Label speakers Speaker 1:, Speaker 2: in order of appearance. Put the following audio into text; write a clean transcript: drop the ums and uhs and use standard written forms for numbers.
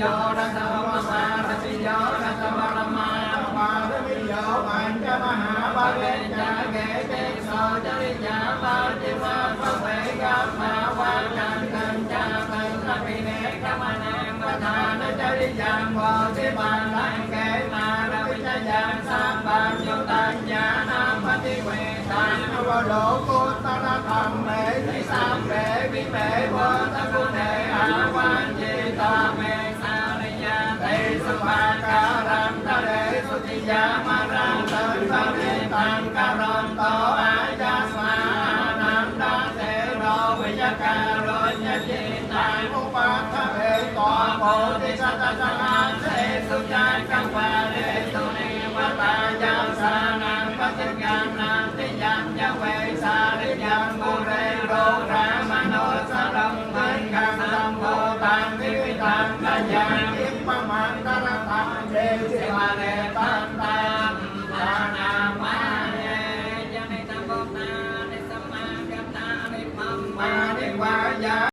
Speaker 1: โยรัตวมาสาติโยรัตวรมาปาริมิโยปัญจมหาปเรจาเกเตโสจริยาปาติมาภเวกัมมาวาจันตัญจาตันตปิเนกมะเนปทานจริยังโพธิปัลลังเกมาลวิจยังสัพพัญญุตัญญานังปฏิเวทังนวโลกุตตรธรรมเมติสัมเรวิเมวะตะกุเนอาวันจิตาเมสาริยาเตสุปาการันตะเรสุติยามารังตันตะเรตังกะรันโตอายัสมานันดาเตโรวิยการุญญจิตังอุปัฏฐเวโตโพธิสัตตสังฆเสสุจักขังวาเรตุเนวตายัสสานังปฏิญาณันติยัญญเวสาริยังบุเรโรรามโนสรังมันกังสัมโพตังวิวิตังกัญญาณิปมันตรตังเดสิวะเรตันตังปานามาเยยังในตัมโพนาในสัมมากัปตาในมัมมานิวายา